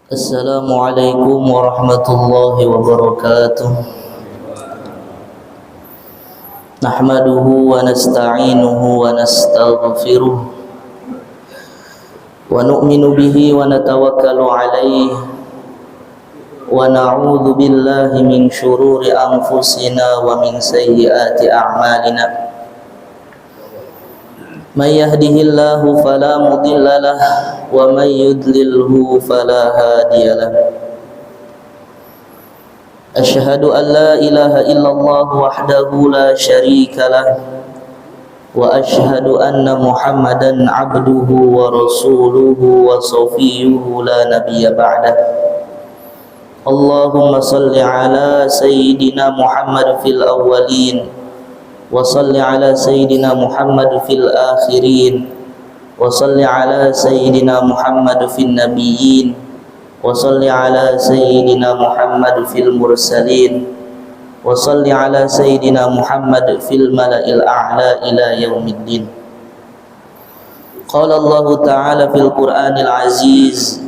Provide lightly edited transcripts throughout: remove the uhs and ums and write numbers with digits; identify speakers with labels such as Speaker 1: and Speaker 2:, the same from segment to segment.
Speaker 1: Assalamualaikum warahmatullahi wabarakatuh. Nahmaduhu wa nasta'inuhu wa nastaghfiruh wa nu'minu bihi wa natawakkalu alayhi wa na'udzu billahi min syururi anfusina wa min sayyiati a'malina. Man yahdihillahu fala mudilla lahu wa man yudlilhu fala hadiya lahu. Asyhadu an la ilaha illallah wahdahu la syarika lahu wa asyhadu anna Muhammadan abduhu wa rasuluhu wa safiyyuhu la nabiyya ba'dah. Allahumma salli ala sayyidina Muhammad fil awwalin wa salli ala sayyidina Muhammad fil akhirin wa salli ala sayyidina Muhammad fil nabiyyin wa salli ala sayyidina Muhammad fil mursalin wa salli ala sayyidina Muhammad fil mala'il a'la ila yaumiddin. Qala Allah ta'ala fil Qur'anil aziz,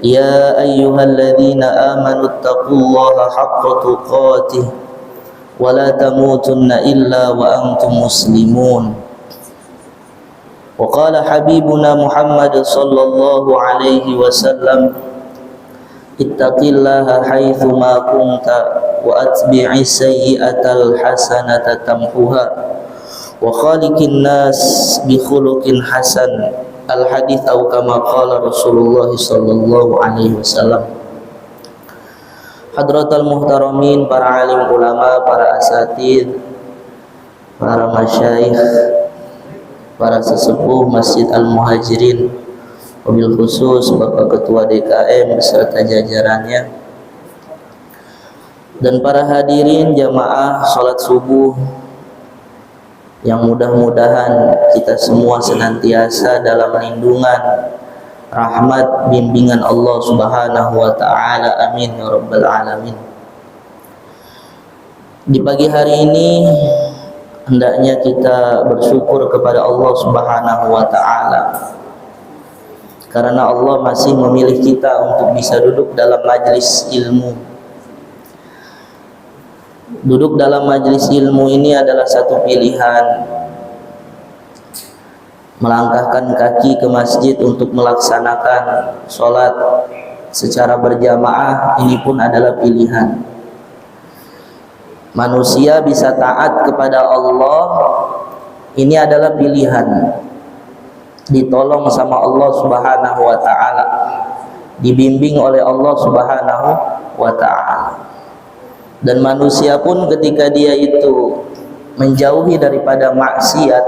Speaker 1: ya ayyuhalladzina amanu taqullaha haqqa tuqatih wa la tamutunna illa wa antum muslimun. Wa qala habibuna Muhammad sallallahu alaihi wasallam, ittaqillaha haitsu ma kunta wa atbi'is sayyi'atal hasanata tamhuha wa khaliqin nas bi khuluqin hasan. Al hadits atau kama qala Rasulullah sallallahu alaihi wasallam. Hadratal muhtaramin, para alim ulama, para asatid, para masyayikh, para sesepuh Masjid Al-Muhajirin, wabil khusus Bapak Ketua DKM beserta jajarannya, dan para hadirin jamaah salat subuh yang mudah-mudahan kita semua senantiasa dalam lindungan, rahmat, bimbingan Allah Subhanahu wa ta'ala. Amin ya rabbal alamin. Di pagi hari ini hendaknya kita bersyukur kepada Allah Subhanahu wa ta'ala karena Allah masih memilih kita untuk bisa duduk dalam majlis ilmu. Duduk dalam majlis ilmu ini adalah satu pilihan. Melangkahkan kaki ke masjid untuk melaksanakan sholat secara berjamaah ini pun adalah pilihan. Manusia bisa taat kepada Allah, ini adalah pilihan. Ditolong sama Allah Subhanahu wa ta'ala, dibimbing oleh Allah Subhanahu wa ta'ala. Dan manusia pun ketika dia itu menjauhi daripada maksiat,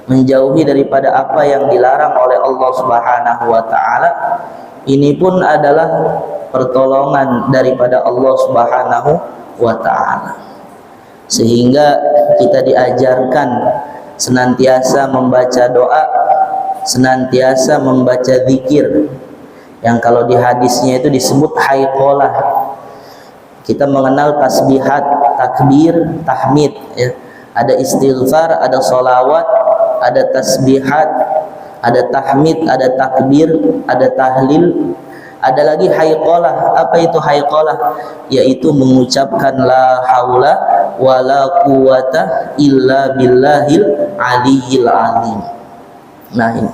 Speaker 1: menjauhi daripada apa yang dilarang oleh Allah Subhanahu wa ta'ala, ini pun adalah pertolongan daripada Allah Subhanahu wa ta'ala. Sehingga kita diajarkan senantiasa membaca doa, senantiasa membaca zikir yang kalau di hadisnya itu disebut haiqalah. Kita mengenal tasbihat, takbir, tahmid ya. Ada istighfar, ada sholawat, ada tasbihat, ada tahmid, ada takbir, ada tahlil, ada lagi haiqalah. Apa itu haiqalah? Yaitu mengucapkan la haula wala quwata illa billahil aliyyil azim. Nah ini.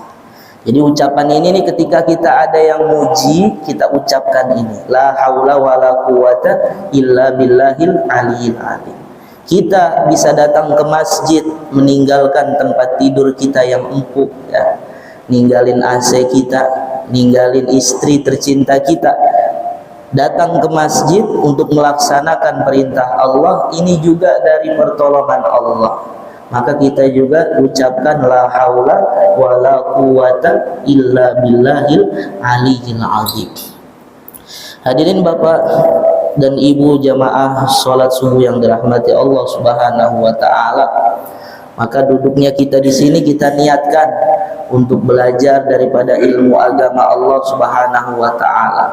Speaker 1: Jadi ucapan ini nih, ketika kita ada yang muji, kita ucapkan ini, la haula wala quwata illa billahil aliyyil azim. Kita bisa datang ke masjid, meninggalkan tempat tidur kita yang empuk ya. Ninggalin AC kita, ninggalin istri tercinta kita, datang ke masjid untuk melaksanakan perintah Allah, ini juga dari pertolongan Allah. Maka kita juga ucapkan la haula wala quwata illa billahil aliyyil azim. Hadirin Bapak dan Ibu jamaah salat subuh yang dirahmati Allah Subhanahu wa ta'ala, maka duduknya kita di sini kita niatkan untuk belajar daripada ilmu agama Allah Subhanahu wa ta'ala.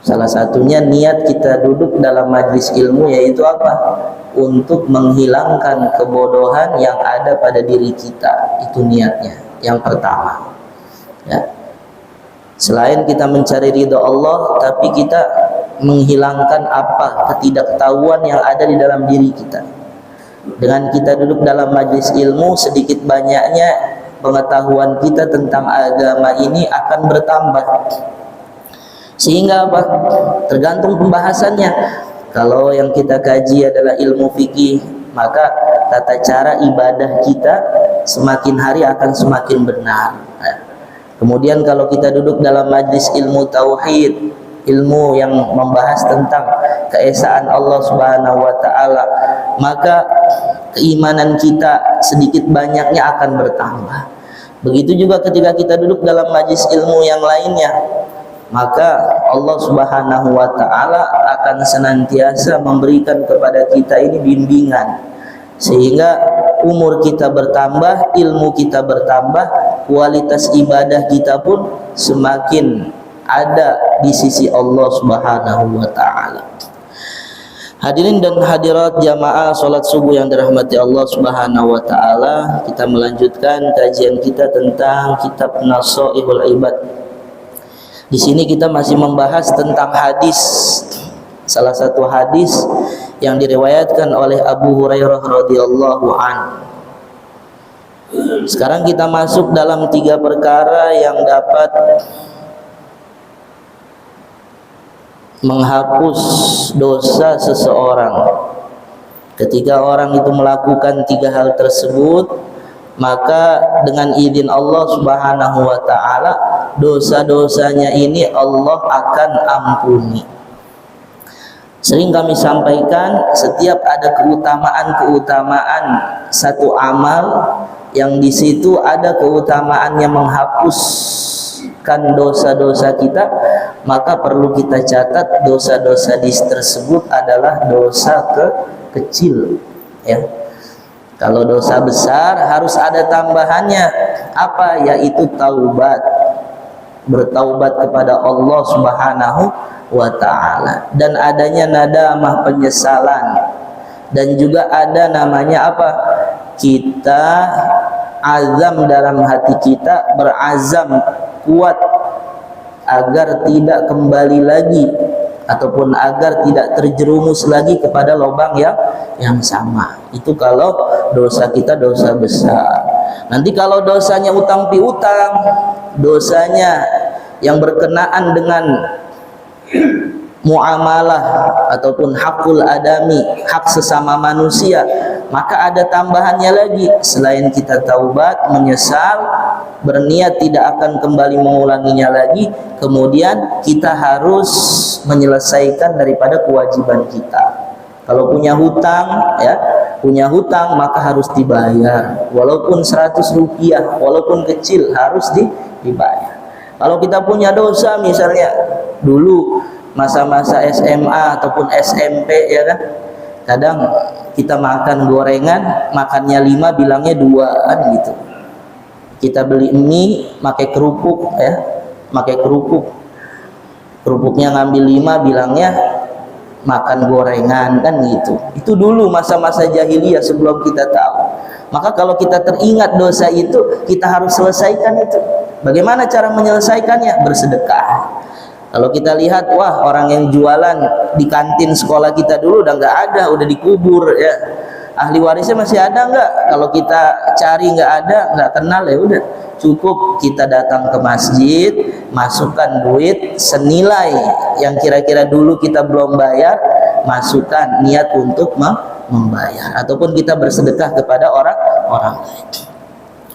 Speaker 1: Salah satunya niat kita duduk dalam majlis ilmu yaitu apa? Untuk menghilangkan kebodohan yang ada pada diri kita. Itu niatnya yang pertama ya. Selain kita mencari ridha Allah, tapi kita menghilangkan apa ketidaktahuan yang ada di dalam diri kita. Dengan kita duduk dalam majlis ilmu, sedikit banyaknya pengetahuan kita tentang agama ini akan bertambah. Sehingga apa? Tergantung pembahasannya. Kalau yang kita kaji adalah ilmu fikih, maka tata cara ibadah kita semakin hari akan semakin benar. Kemudian kalau kita duduk dalam majlis ilmu tauhid, ilmu yang membahas tentang keesaan Allah Subhanahu wa taala, maka keimanan kita sedikit banyaknya akan bertambah. Begitu juga ketika kita duduk dalam majlis ilmu yang lainnya, maka Allah Subhanahu wa taala akan senantiasa memberikan kepada kita ini bimbingan, sehingga umur kita bertambah, ilmu kita bertambah, kualitas ibadah kita pun semakin ada di sisi Allah Subhanahu wa taala. Hadirin dan hadirat jamaah salat subuh yang dirahmati Allah Subhanahu wa taala, kita melanjutkan kajian kita tentang kitab Nasaihul Ibad. Di sini kita masih membahas tentang hadis, salah satu hadis yang diriwayatkan oleh Abu Hurairah radhiyallahu anhu. Sekarang kita masuk dalam 3 perkara yang dapat menghapus dosa seseorang. Ketika orang itu melakukan 3 hal tersebut, maka dengan izin Allah Subhanahu wa taala, dosa-dosanya ini Allah akan ampuni. Sering kami sampaikan, setiap ada keutamaan-keutamaan satu amal yang di situ ada keutamaan yang menghapuskan dosa-dosa kita, maka perlu kita catat dosa-dosa tersebut adalah dosa kecil, ya. Kalau dosa besar harus ada tambahannya, apa? Yaitu taubat, bertaubat kepada Allah Subhanahu wa ta'ala, dan adanya nadamah, penyesalan, dan juga ada namanya apa? Kita azam dalam hati kita, berazam kuat agar tidak kembali lagi ataupun agar tidak terjerumus lagi kepada lubang yang sama. Itu kalau dosa kita dosa besar. Nanti kalau dosanya utang piutang, dosanya yang berkenaan dengan muamalah ataupun hakul adami, hak sesama manusia, maka ada tambahannya lagi. Selain kita taubat, menyesal, berniat tidak akan kembali mengulanginya lagi, kemudian kita harus menyelesaikan daripada kewajiban kita. Kalau punya hutang, ya, punya hutang maka harus dibayar, walaupun 100 rupiah, walaupun kecil harus dibayar. Kalau kita punya dosa, misalnya dulu masa-masa SMA ataupun SMP, ya kan, kadang kita makan gorengan, makannya 5 bilangnya 2-an gitu. Kita beli mie pakai kerupuk, ya, pakai kerupuknya ngambil 5 bilangnya makan gorengan, kan gitu. Itu dulu masa-masa jahiliyah sebelum kita tahu. Maka kalau kita teringat dosa itu, kita harus selesaikan itu. Bagaimana cara menyelesaikannya? Bersedekah. Kalau kita lihat, wah, orang yang jualan di kantin sekolah kita dulu udah nggak ada, udah dikubur, ya. Ahli warisnya masih ada nggak? Kalau kita cari nggak ada, nggak kenal, ya udah, cukup kita datang ke masjid, masukkan duit senilai yang kira-kira dulu kita belum bayar, masukkan niat untuk membayar, ataupun kita bersedekah kepada orang lain.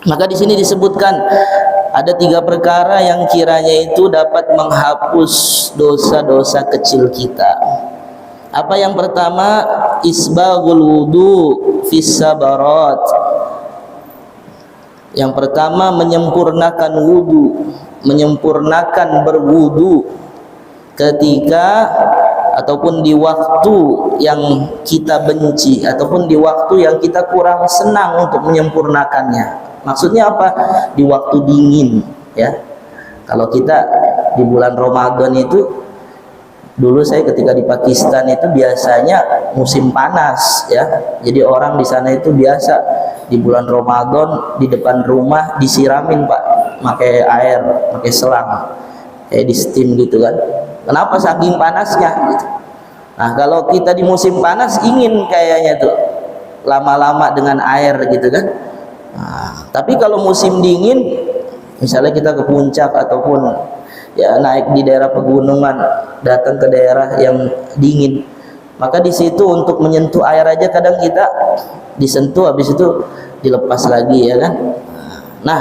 Speaker 1: Maka di sini disebutkan ada 3 perkara yang kiranya itu dapat menghapus dosa-dosa kecil kita. Apa yang pertama? Isbaghul wudu fis sabarat. Yang pertama, menyempurnakan wudu, menyempurnakan berwudu ketika ataupun di waktu yang kita benci, ataupun di waktu yang kita kurang senang untuk menyempurnakannya. Maksudnya apa? Di waktu dingin, ya. Kalau kita di bulan Ramadan itu, dulu saya ketika di Pakistan itu biasanya musim panas, ya. Jadi orang di sana itu biasa di bulan Ramadan di depan rumah disiramin, Pak, pakai air, pakai selang. kayak di steam gitu kan. Kenapa? Saking panasnya gitu. Nah kalau kita di musim panas ingin kayaknya tuh lama-lama dengan air gitu kan. Nah, tapi kalau musim dingin, misalnya kita ke puncak ataupun ya naik di daerah pegunungan, datang ke daerah yang dingin, maka di situ untuk menyentuh air aja kadang kita disentuh, habis itu dilepas lagi ya kan. Nah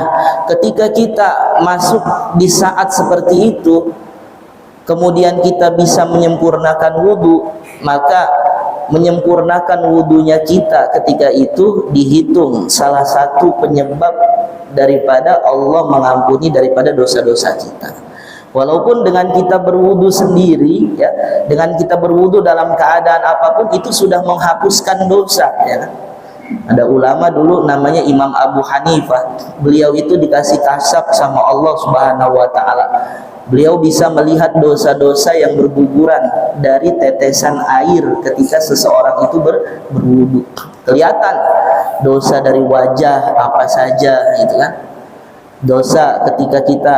Speaker 1: ketika kita masuk di saat seperti itu, kemudian kita bisa menyempurnakan wudhu, maka menyempurnakan wudhunya kita ketika itu dihitung salah satu penyebab daripada Allah mengampuni daripada dosa-dosa kita. Walaupun dengan kita berwudu sendiri ya, dengan kita berwudu dalam keadaan apapun itu sudah menghapuskan dosa ya. Ada ulama dulu namanya Imam Abu Hanifah, beliau itu dikasih kasab sama Allah Subhanahu wa taala. Beliau bisa melihat dosa-dosa yang berguguran dari tetesan air ketika seseorang itu berwudu. Kelihatan dosa dari wajah apa saja gitu kan. Dosa ketika kita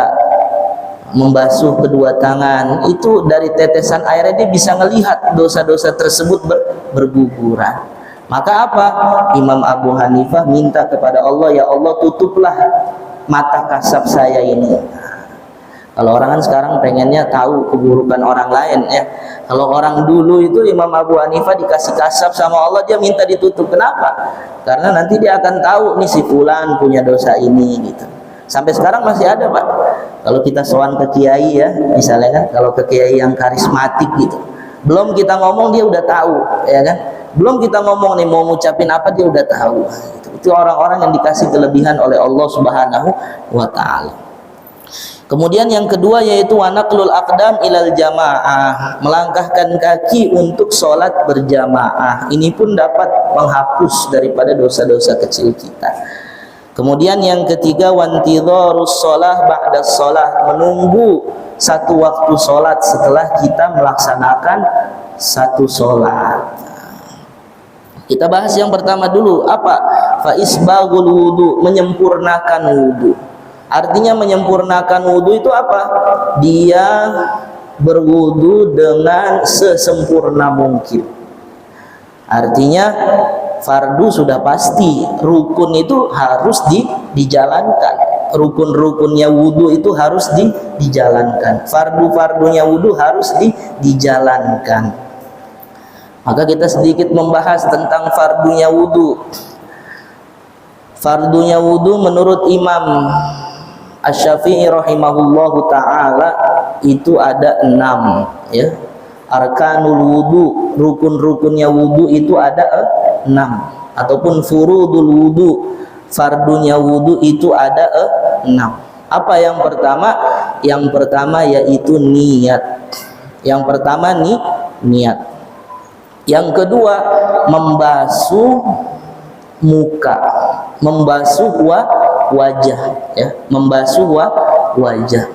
Speaker 1: membasuh kedua tangan, itu dari tetesan airnya dia bisa melihat dosa-dosa tersebut berguguran. Maka apa? Imam Abu Hanifah minta kepada Allah, ya Allah tutuplah mata kasab saya ini. Kalau orang kan sekarang pengennya tahu keburukan orang lain ya. Kalau orang dulu itu Imam Abu Hanifah dikasih kasab sama Allah, dia minta ditutup. Kenapa? Karena nanti dia akan tahu nih si fulan punya dosa ini gitu. Sampai sekarang masih ada Pak. Kalau kita sowan ke kiai ya, misalnya kan, kalau ke kiai yang karismatik gitu, belum kita ngomong dia udah tahu ya kan. Belum kita ngomong nih mau ngucapin apa dia udah tahu. Itu orang-orang yang dikasih kelebihan oleh Allah Subhanahu wa taala. Kemudian yang kedua yaitu wanaklul aqdam ilal jamaah, melangkahkan kaki untuk sholat berjamaah. Ini pun dapat menghapus daripada dosa-dosa kecil kita. Kemudian yang ketiga wantidharus shalah ba'da shalah, menunggu satu waktu sholat setelah kita melaksanakan satu sholat. Kita bahas yang pertama dulu, apa? Fa isbagul wudu, menyempurnakan wudu. Artinya menyempurnakan wudu itu apa? Dia berwudu dengan sesempurna mungkin. Artinya fardu sudah pasti, rukun itu harus dijalankan. Rukun-rukunnya wudu itu harus dijalankan. Fardu-fardunya wudu harus dijalankan. Maka kita sedikit membahas tentang fardunya wudu. Fardunya wudu menurut Imam Asy-Syafi'i rahimahullahu ta'ala itu ada 6 ya. Arkanul wudu, rukun-rukunnya wudu itu ada 6, ataupun furudul wudu, fardunya wudu itu ada 6. Apa yang pertama? Yang pertama yaitu niat. Yang pertama niat. Yang kedua membasuh muka, membasuh wajah ya, membasuh wajah.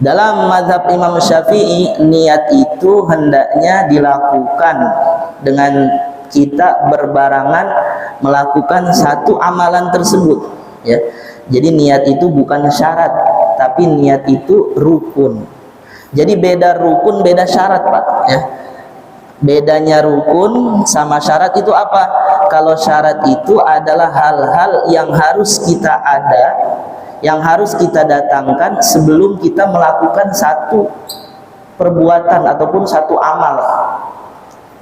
Speaker 1: Dalam mazhab Imam Syafi'i, niat itu hendaknya dilakukan dengan kita berbarengan melakukan satu amalan tersebut ya. Jadi niat itu bukan syarat, tapi niat itu rukun. Jadi beda rukun beda syarat Pak ya. Bedanya rukun sama syarat itu apa? Kalau syarat itu adalah hal-hal yang harus kita ada, yang harus kita datangkan sebelum kita melakukan satu perbuatan ataupun satu amal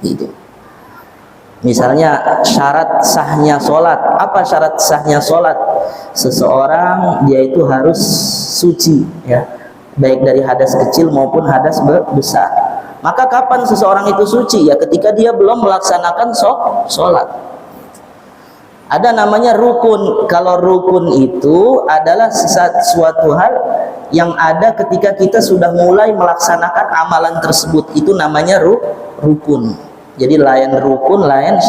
Speaker 1: gitu. Misalnya syarat sahnya sholat. Apa syarat sahnya sholat? Seseorang dia itu harus suci ya, baik dari hadas kecil maupun hadas besar. Maka kapan seseorang itu suci? Ya ketika dia belum melaksanakan sholat. Ada namanya rukun. Kalau rukun itu adalah suatu hal yang ada ketika kita sudah mulai melaksanakan amalan tersebut. Itu namanya rukun. Jadi lain rukun, lain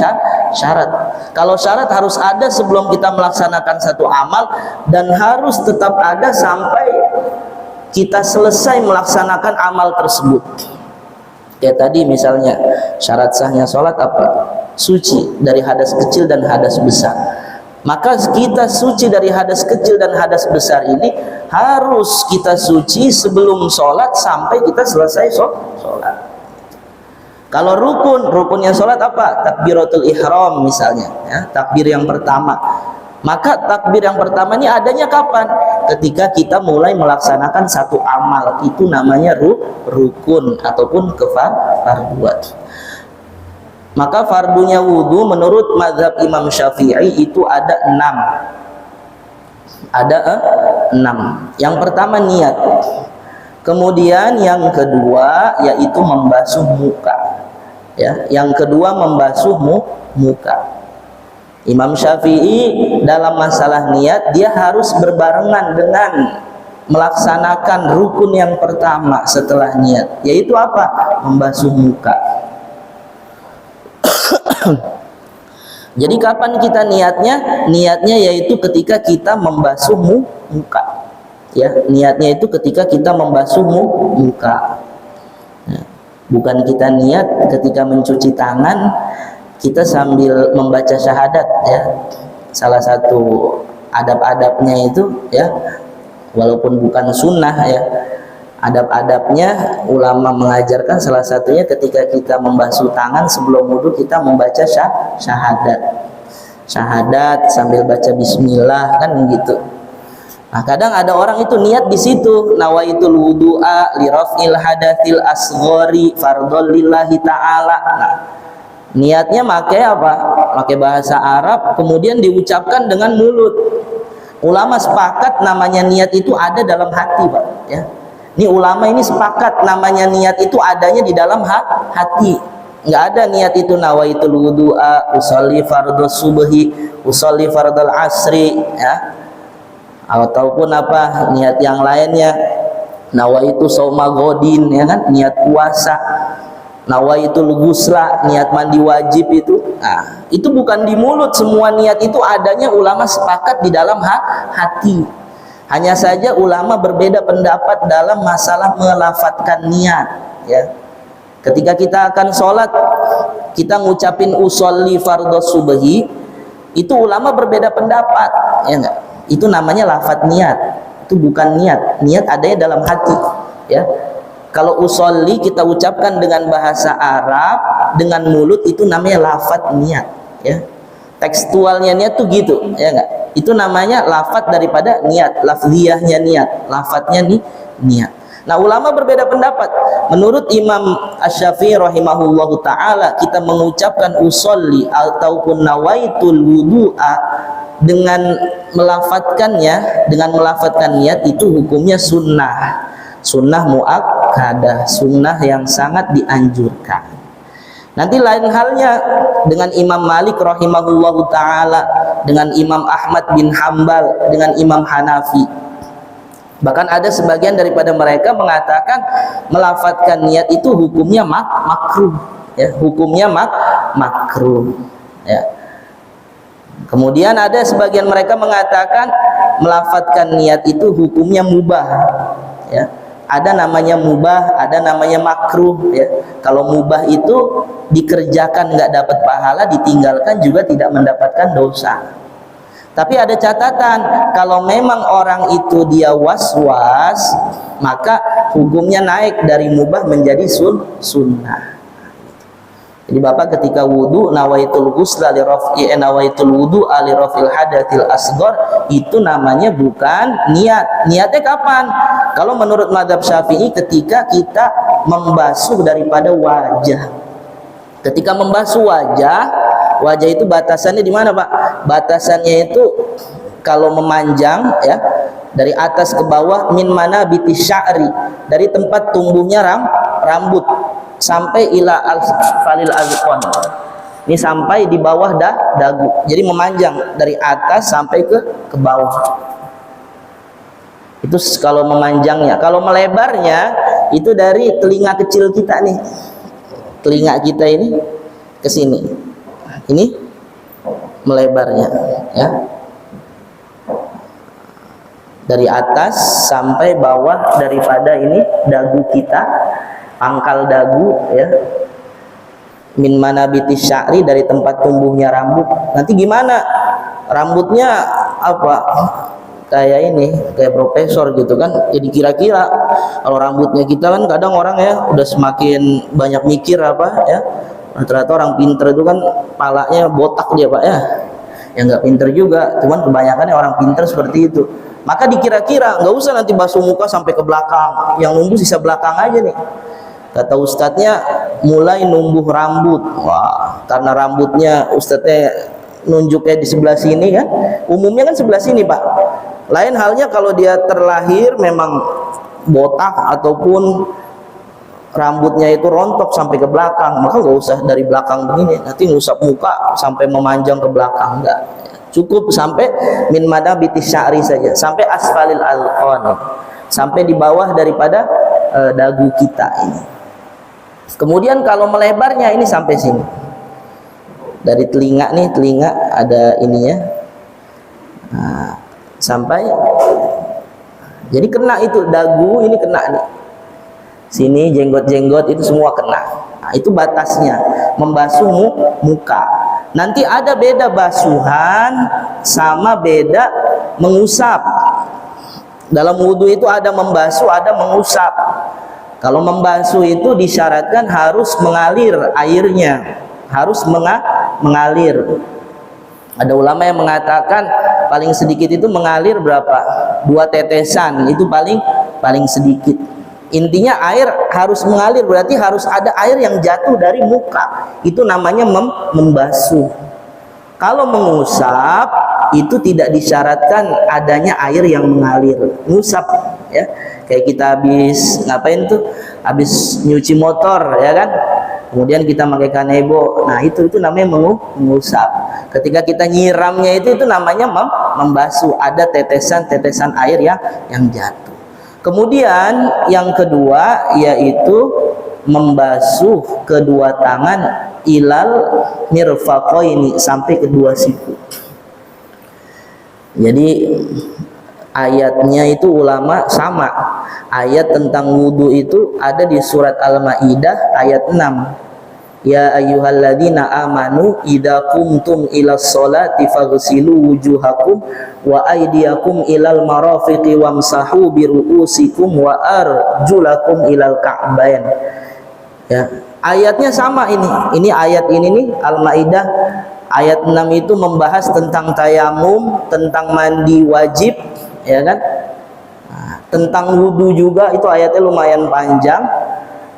Speaker 1: syarat. Kalau syarat harus ada sebelum kita melaksanakan satu amal, dan harus tetap ada sampai kita selesai melaksanakan amal tersebut. Ya tadi misalnya syarat sahnya sholat apa? Suci dari hadas kecil dan hadas besar. Maka kita suci dari hadas kecil dan hadas besar ini harus kita suci sebelum sholat sampai kita selesai sholat. Kalau rukunnya sholat apa? Takbiratul ihram misalnya, ya, takbir yang pertama. Maka takbir yang pertama ini adanya kapan? Ketika kita mulai melaksanakan satu amal, itu namanya rukun ataupun kefarduan. Maka fardunya wudu menurut mazhab Imam Syafi'i itu ada 6. Ada 6. Yang pertama niat. Kemudian yang kedua yaitu membasuh muka. Ya, yang kedua membasuh muka. Imam Syafi'i dalam masalah niat dia harus berbarengan dengan melaksanakan rukun yang pertama setelah niat, yaitu apa? Membasuh muka. Jadi kapan kita niatnya? Niatnya yaitu ketika kita membasuh muka. Ya, niatnya itu ketika kita membasuh muka. Ya, bukan kita niat ketika mencuci tangan kita sambil membaca syahadat, ya. Salah satu adab-adabnya itu, ya, walaupun bukan sunnah, ya, adab-adabnya ulama mengajarkan salah satunya ketika kita membasuh tangan sebelum wudu kita membaca syahadat sambil baca bismillah, kan gitu. Nah, kadang ada orang itu niat di situ, nawaitul wudu'a li raf'il hadatsil asghari fardhol lillahi ta'ala. Nah, niatnya pakai apa? Pakai bahasa Arab, kemudian diucapkan dengan mulut. Ulama sepakat namanya niat itu ada dalam hati, Pak, ya. Ini ulama ini sepakat namanya niat itu adanya di dalam hati. Enggak ada niat itu nawaitul wudu'a usolli fardhos subhi usolli fardhol asri, ya. Ataupun apa niat yang lainnya, nawaitu shauma godin, ya kan, niat puasa, nawaitul ghusla, niat mandi wajib itu. Nah, itu bukan di mulut, semua niat itu adanya ulama sepakat di dalam hati. Hanya saja ulama berbeda pendapat dalam masalah melafadzkan niat, ya. Ketika kita akan sholat kita ngucapin usolli fardhos subhi, itu ulama berbeda pendapat, ya enggak? Itu namanya lafadz niat, itu bukan niat. Niat adanya dalam hati, ya. Kalau usolli kita ucapkan dengan bahasa Arab dengan mulut, itu namanya lafadz niat, ya. Tekstualnya niat tuh gitu, ya enggak? Itu namanya lafadz daripada niat, lafziyahnya niat, lafadznya niat. Nah, ulama berbeda pendapat. Menurut Imam Asy-Syafi'i rahimahullahu taala, kita mengucapkan usolli ataupun nawaitul wudu'a dengan melafadzkannya, dengan melafadzkan niat itu hukumnya sunnah. Sunnah muakkadah, sunnah yang sangat dianjurkan. Nanti lain halnya dengan Imam Malik rahimahullahu taala, dengan Imam Ahmad bin Hambal, dengan Imam Hanafi. Bahkan ada sebagian daripada mereka mengatakan melafadzkan niat itu hukumnya makruh, ya, hukumnya makruh, ya. Kemudian ada sebagian mereka mengatakan melafadzkan niat itu hukumnya mubah, ya. Ada namanya mubah, ada namanya makruh, ya. Kalau mubah itu dikerjakan nggak dapat pahala, ditinggalkan juga tidak mendapatkan dosa. Tapi ada catatan, kalau memang orang itu dia was-was, maka hukumnya naik dari mubah menjadi sunnah. Jadi Bapak ketika wudu nawaitul ghusla li raf'i nawaitul wudu li raf'il hadatsil asghar, itu namanya bukan niat. Niatnya kapan? Kalau menurut mazhab Syafi'i ketika kita membasuh daripada wajah. Ketika membasuh wajah itu batasannya di mana, Pak? Batasannya itu kalau memanjang, ya, dari atas ke bawah, min mana bitis sya'ri, dari tempat tumbuhnya rambut sampai ila al-falil azqan. Ini sampai di bawah dagu. Jadi memanjang dari atas sampai ke bawah. Itu kalau memanjangnya. Kalau melebarnya itu dari telinga kecil kita nih. Telinga kita ini ke sini. Ini melebarnya, ya. Dari atas sampai bawah daripada ini dagu kita, pangkal dagu, ya. Min manabitis sya'ri, dari tempat tumbuhnya rambut. Nanti gimana? rambutnya apa, kayak ini, kayak profesor gitu kan. Jadi kira-kira kalau rambutnya kita kan kadang orang ya udah semakin banyak mikir apa ya, ternyata orang pinter itu kan palanya botak dia Pak ya. Yang nggak pinter juga, cuman kebanyakan orang pinter seperti itu. Maka dikira-kira nggak usah nanti basuh muka sampai ke belakang, yang numbuh sisa belakang aja nih. Kata ustadznya mulai numbuh rambut. Wah, karena rambutnya ustadznya nunjuknya di sebelah sini kan, umumnya kan sebelah sini Pak. Lain halnya kalau dia terlahir memang botak ataupun rambutnya itu rontok sampai ke belakang, maka nggak usah dari belakang begini, nanti ngusap muka sampai memanjang ke belakang, enggak. Cukup sampai min madabitis sya'ri saja, sampai asfalil alqan, sampai di bawah daripada dagu kita ini. Kemudian kalau melebarnya ini sampai sini. Dari telinga nih, telinga ada ininya. Nah, sampai jadi kena itu dagu ini kena nih. Sini jenggot-jenggot itu semua kena. Nah, itu batasnya membasuh muka. Nanti ada beda basuhan sama beda mengusap. Dalam wudhu itu ada membasuh, ada mengusap. Kalau membasuh itu disyaratkan harus mengalir airnya, harus mengalir. Ada ulama yang mengatakan paling sedikit itu mengalir berapa? 2 tetesan itu paling sedikit. Intinya air harus mengalir, berarti harus ada air yang jatuh dari muka. Itu namanya membasuh. Kalau mengusap itu tidak disyaratkan adanya air yang mengalir. Ngusap ya. Kayak kita habis ngapain tuh? Habis nyuci motor ya kan? Kemudian kita pakai kanebo. Nah, itu namanya mengusap. Ketika kita nyiramnya itu namanya membasuh. Ada tetesan-tetesan air yang jatuh. Kemudian yang kedua yaitu membasuh kedua tangan ilal mirfaqaini, sampai kedua siku. Jadi ayatnya itu ulama sama. Ayat tentang wudu itu ada di surat Al-Maidah ayat 6. Ya ayyuhalladzina amanu idza qumtum ilas sholati faghsilu wujuhakum wa aydiyakum ilal marafiqi wamsahu biru'usikum wa arjulakum ilal ka'bain. Ya, ayatnya sama ini. Ini ayat ini nih Al-Maidah ayat 6 itu membahas tentang tayamum, tentang mandi wajib, ya kan? Nah, tentang wudu juga itu ayatnya lumayan panjang.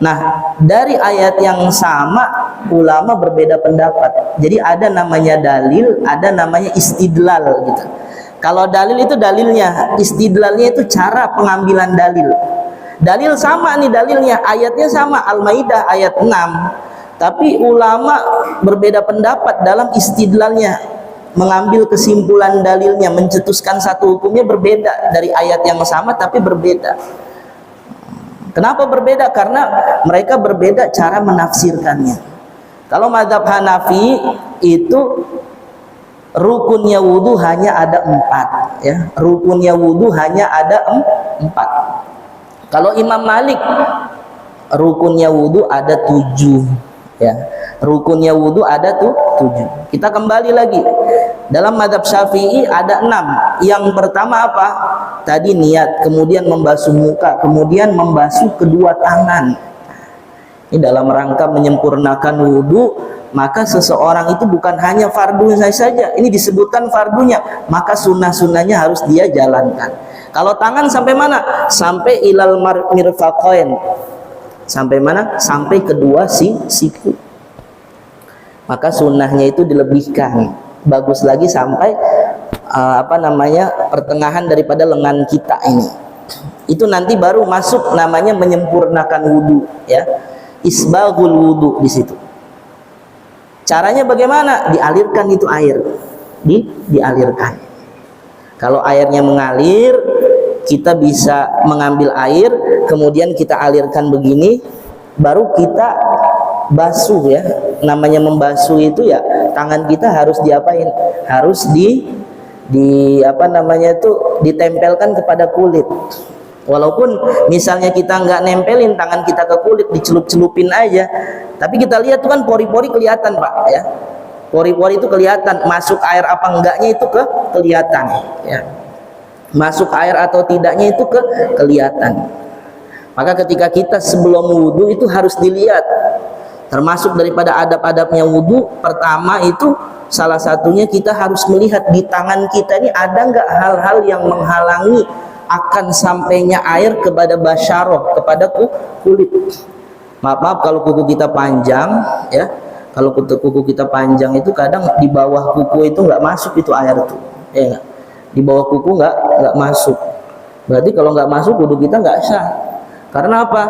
Speaker 1: Nah, dari ayat yang sama ulama berbeda pendapat. Jadi ada namanya dalil, ada namanya istidlal gitu. Kalau dalil itu dalilnya, istidlalnya itu cara pengambilan dalil. Dalil sama nih dalilnya, ayatnya sama, Al-Maidah ayat 6. Tapi ulama berbeda pendapat dalam istidlalnya, mengambil kesimpulan dalilnya, mencetuskan satu hukumnya berbeda dari ayat yang sama tapi berbeda. Kenapa berbeda? Karena mereka berbeda cara menafsirkannya. Kalau mazhab Hanafi itu rukunnya wudu hanya ada 4 ya. Rukunnya wudu hanya ada 4. Kalau Imam Malik rukunnya wudu ada 7 ya. Rukunnya wudu ada 7. Kita kembali lagi. Dalam mazhab Syafi'i ada 6. Yang pertama apa? Tadi niat, kemudian membasuh muka, kemudian membasuh kedua tangan. Ini dalam rangka menyempurnakan wudu, maka seseorang itu bukan hanya fardu saja. Ini disebutkan fardunya, maka sunnah-sunnahnya harus dia jalankan. Kalau tangan sampai mana? Sampai ilal mirfaqain. Sampai mana? Sampai kedua siku. Maka sunnahnya itu dilebihkan. Bagus lagi sampai pertengahan daripada lengan kita ini. Itu nanti baru masuk namanya menyempurnakan wudu ya. Isbaghul wudu di situ. Caranya bagaimana? Dialirkan itu air. Dialirkan. Kalau airnya mengalir, kita bisa mengambil air, kemudian kita alirkan begini, baru kita basuh ya. Namanya membasuh itu ya, tangan kita harus diapain? Harus ditempelkan kepada kulit. Walaupun misalnya kita nggak nempelin tangan kita ke kulit, dicelup-celupin aja, tapi kita lihat tuh kan pori-pori kelihatan Pak ya. Pori-pori itu kelihatan, masuk air apa enggaknya itu kelihatan ya. Masuk air atau tidaknya itu kelihatan. Maka ketika kita sebelum wudhu itu harus dilihat. Termasuk daripada adab-adabnya wudhu, pertama itu salah satunya kita harus melihat di tangan kita ini ada enggak hal-hal yang menghalangi akan sampainya air kepada basyaroh, kepada kulit. Maaf kalau kuku kita panjang ya. Kalau kuku kita panjang itu kadang di bawah kuku itu nggak masuk itu air tuh, ya gak? Di bawah kuku nggak masuk. Berarti kalau nggak masuk wudhu kita nggak sah. Karena apa?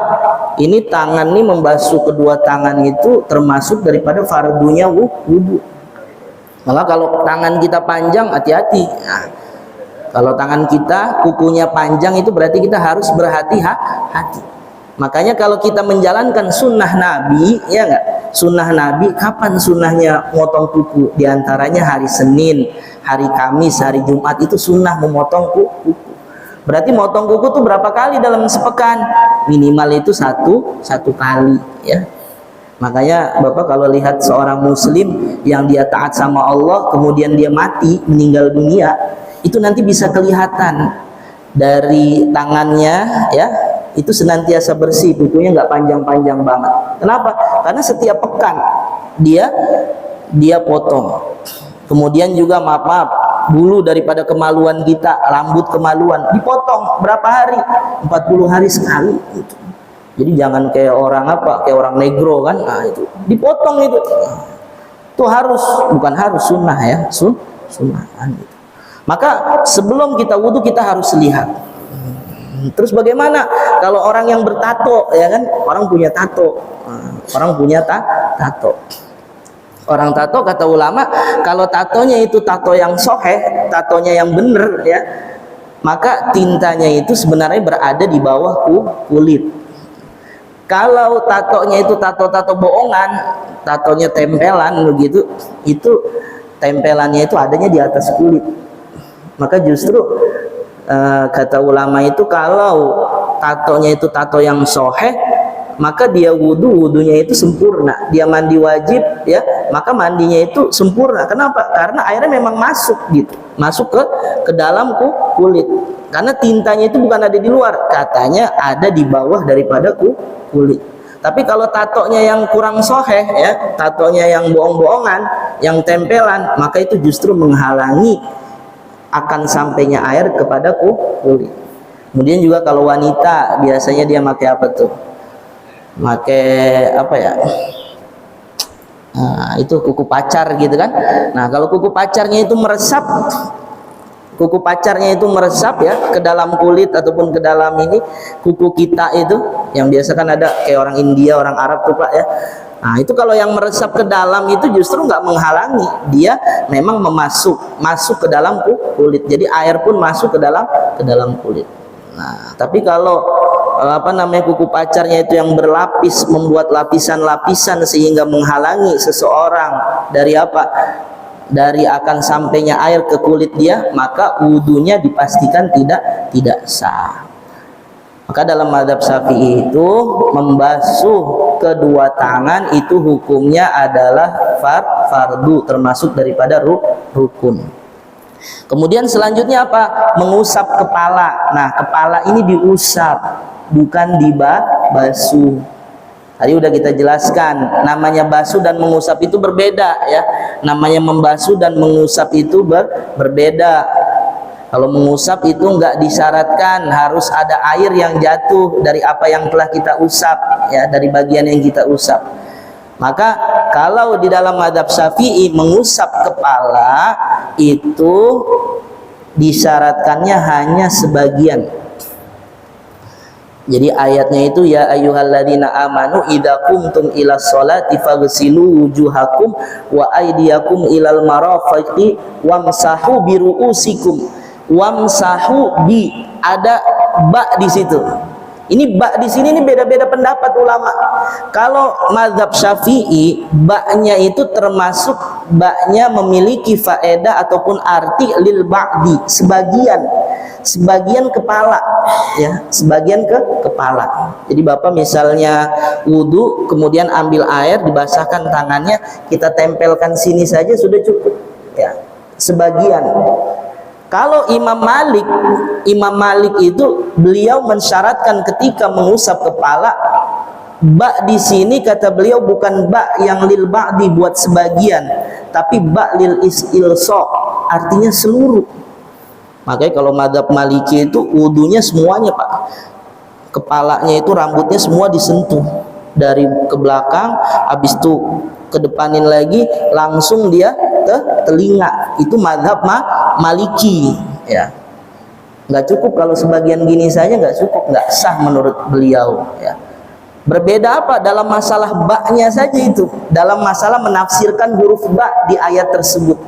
Speaker 1: Ini tangan nih, membasuh kedua tangan itu termasuk daripada fardunya wudhu. Maka kalau tangan kita panjang, hati-hati. Nah, kalau tangan kita kukunya panjang itu berarti kita harus berhati-hati. Makanya kalau kita menjalankan sunnah Nabi, ya enggak? Sunnah Nabi, kapan sunnahnya motong kuku? Di antaranya hari Senin, hari Kamis, hari Jumat itu sunnah memotong kuku. Berarti motong kuku itu berapa kali dalam sepekan? Minimal itu satu kali ya. Makanya Bapak kalau lihat seorang muslim yang dia taat sama Allah, kemudian dia mati, meninggal dunia, itu nanti bisa kelihatan dari tangannya ya, itu senantiasa bersih, kukunya nggak panjang-panjang banget. Kenapa? Karena setiap pekan dia potong. Kemudian juga maaf, bulu daripada kemaluan kita, rambut kemaluan dipotong berapa hari? 40 hari sekali gitu. Jadi jangan kayak orang kayak orang negro kan, nah itu dipotong itu. Itu harus, bukan harus, sunnah ya, sunnah gitu. Maka sebelum kita wudhu kita harus lihat. Terus bagaimana kalau orang yang bertato, ya kan? Orang punya tato, tato. Orang tato, kata ulama, kalau tatonya itu tato yang soheh, tatonya yang bener ya, maka tintanya itu sebenarnya berada di bawah kulit. Kalau tatonya itu tato-tato bohongan, tatonya tempelan begitu, itu tempelannya itu adanya di atas kulit. Maka justru kata ulama itu kalau tatonya itu tato yang soheh, maka dia wudhunya itu sempurna, dia mandi wajib ya, maka mandinya itu sempurna. Kenapa? Karena airnya memang masuk gitu, masuk ke dalam kulit. Karena tintanya itu bukan ada di luar, katanya ada di bawah daripada kulit. Tapi kalau tatonya yang kurang soheh ya, tatonya yang bohong-bohongan, yang tempelan, maka itu justru menghalangi akan sampainya air kepada kulit. Kemudian juga kalau wanita biasanya dia pakai apa tuh? Pakai apa ya? Nah, itu kuku pacar gitu kan. Nah, kalau kuku pacarnya itu meresap, ya ke dalam kulit ataupun ke dalam ini kuku kita itu, yang biasa kan ada kayak orang India, orang Arab tuh Pak ya. Nah itu kalau yang meresap ke dalam itu justru nggak menghalangi, dia memang masuk ke dalam kulit, jadi air pun masuk ke dalam kulit. Nah tapi kalau kuku pacarnya itu yang berlapis, membuat lapisan-lapisan sehingga menghalangi seseorang dari dari akan sampainya air ke kulit dia, maka wudhunya dipastikan tidak sah. Maka dalam mazhab Syafi'i itu membasuh kedua tangan itu hukumnya adalah fardu, termasuk daripada rukun. Kemudian selanjutnya apa? Mengusap kepala. Nah, kepala ini diusap, bukan dibasuh. Tadi udah kita jelaskan, namanya basuh dan mengusap itu berbeda ya. Namanya membasuh dan mengusap itu berbeda. Kalau mengusap itu enggak disyaratkan harus ada air yang jatuh dari apa yang telah kita usap ya, dari bagian yang kita usap. Maka kalau di dalam mazhab Syafi'i mengusap kepala itu disyaratkannya hanya sebagian. Jadi ayatnya itu ya ayyuhalladzina amanu idza qumtum ilas sholati faghsilu wujuhakum wa aydiyakum ilal marafiqi wamsahu biruusikum. Wamsahu bi, ada ba di situ. Ini ba di sini ini beda-beda pendapat ulama. Kalau mazhab Syafi'i, ba-nya itu termasuk ba-nya memiliki faedah ataupun arti lil ba'di, sebagian kepala, ya, sebagian kepala. Jadi Bapak misalnya wudu, kemudian ambil air, dibasahkan tangannya, kita tempelkan sini saja sudah cukup, ya, sebagian. Kalau Imam Malik itu beliau mensyaratkan ketika mengusap kepala, ba di sini kata beliau bukan ba yang lil ba'di buat sebagian, tapi ba lil ilsa, artinya seluruh. Makanya kalau mazhab Maliki itu wudunya semuanya, Pak. Kepalanya itu rambutnya semua disentuh dari ke belakang, habis itu ke depanin lagi, langsung dia ke telinga. Itu mazhab Maliki, ya. Nggak cukup kalau sebagian gini saja, nggak cukup, nggak sah menurut beliau, ya. Berbeda apa? Dalam masalah ba-nya saja itu, dalam masalah menafsirkan huruf ba di ayat tersebut,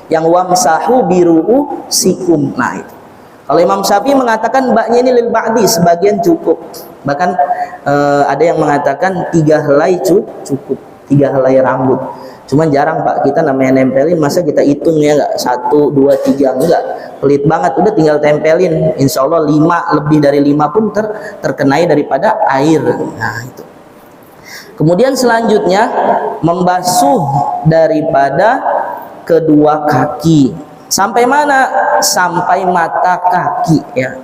Speaker 1: yang wamsahu biru'usikum. Nah itu. Kalau Imam Syafi'i mengatakan ba-nya ini lil ba'di, sebagian cukup. Bahkan ada yang mengatakan 3 helai cukup, 3 helai rambut. Cuman jarang, Pak, kita namanya nempelin, masa kita hitung ya, nggak 1, 2, 3, enggak, pelit banget, udah tinggal tempelin. Insya Allah 5, lebih dari 5 pun terkenai daripada air. Nah itu. Kemudian selanjutnya membasuh daripada kedua kaki. Sampai mana? Sampai mata kaki, ya.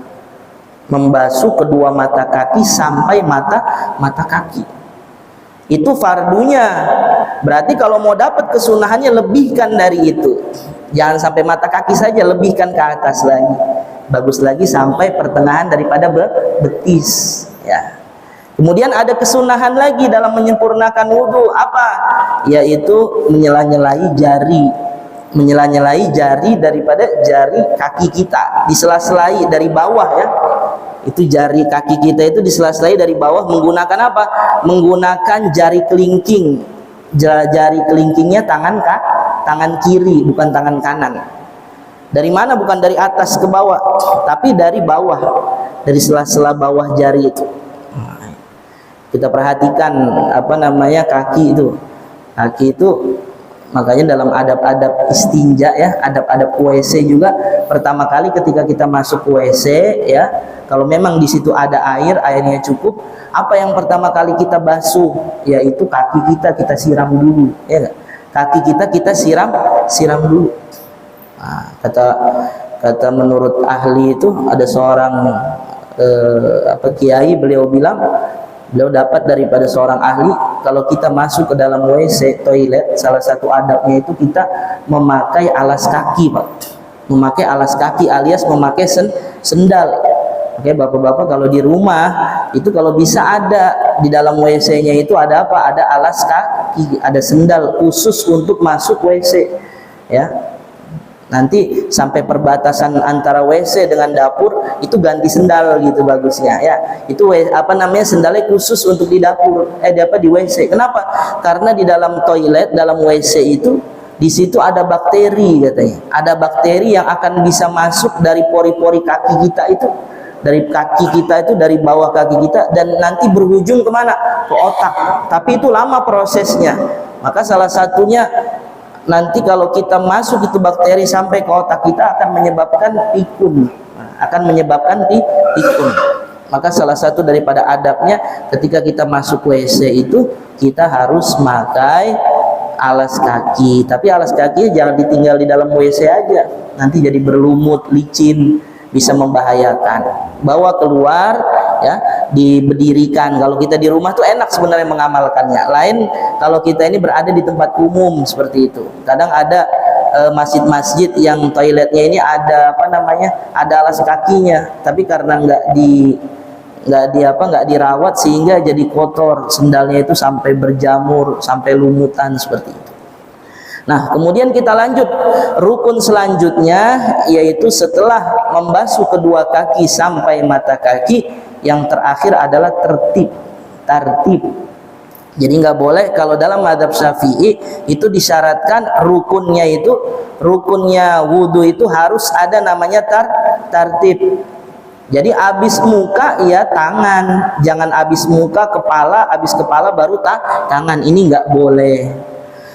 Speaker 1: Membasuh kedua mata kaki sampai mata kaki. Itu fardunya. Berarti kalau mau dapat kesunahannya, lebihkan dari itu. Jangan sampai mata kaki saja, lebihkan ke atas lagi. Bagus lagi sampai pertengahan daripada betis, ya. Kemudian ada kesunahan lagi dalam menyempurnakan wudhu. Apa? Yaitu menyela-nyelai jari. Menyela-nyelai jari daripada jari kaki kita, disela-selai dari bawah, ya. Itu jari kaki kita itu disela-selai dari bawah menggunakan apa? Menggunakan jari kelingking. Jari kelingkingnya tangan kiri, bukan tangan kanan. Dari mana? Bukan dari atas ke bawah, tapi dari bawah, dari sela-sela bawah jari itu. Kita perhatikan apa namanya kaki itu. Kaki itu makanya dalam adab-adab istinja, ya, adab-adab WC juga, pertama kali ketika kita masuk WC, ya, kalau memang di situ ada airnya cukup, apa yang pertama kali kita basuh? Yaitu kaki kita siram dulu, ya gak? Kaki kita siram dulu. Nah, kata menurut ahli itu ada seorang kiai, beliau dapat daripada seorang ahli, kalau kita masuk ke dalam WC toilet, salah satu adabnya itu kita memakai alas kaki, Pak. Memakai alas kaki alias memakai sendal. Oke, bapak-bapak, kalau di rumah itu kalau bisa ada di dalam WC-nya itu ada apa? Ada alas kaki, ada sendal khusus untuk masuk WC, ya. Nanti sampai perbatasan antara WC dengan dapur itu ganti sendal gitu bagusnya, ya. Itu apa namanya, sendalnya khusus untuk di dapur, di WC. Kenapa? Karena di dalam toilet, dalam WC itu di situ ada bakteri katanya. Ada bakteri yang akan bisa masuk dari pori-pori kaki kita itu, dari kaki kita itu, dari bawah kaki kita, dan nanti berujung kemana? Ke otak. Tapi itu lama prosesnya. Maka salah satunya nanti kalau kita masuk itu bakteri sampai ke otak kita akan menyebabkan pikun, pikun. Maka salah satu daripada adabnya ketika kita masuk WC itu kita harus memakai alas kaki. Tapi alas kaki jangan ditinggal di dalam WC aja, nanti jadi berlumut, licin, bisa membahayakan. Bawa keluar, ya, diberdirikan. Kalau kita di rumah tuh enak sebenarnya mengamalkannya. Lain kalau kita ini berada di tempat umum seperti itu. Kadang ada masjid-masjid yang toiletnya ini ada ada alas kakinya, tapi karena nggak dirawat sehingga jadi kotor, sendalnya itu sampai berjamur, sampai lumutan seperti itu. Nah, kemudian kita lanjut rukun selanjutnya, yaitu setelah membasuh kedua kaki sampai mata kaki, yang terakhir adalah tertib. Jadi nggak boleh, kalau dalam mazhab Syafi'i itu disyaratkan rukunnya wudhu itu harus ada namanya tertib. Jadi habis muka ya tangan, jangan habis muka kepala, habis kepala baru tangan. Ini nggak boleh.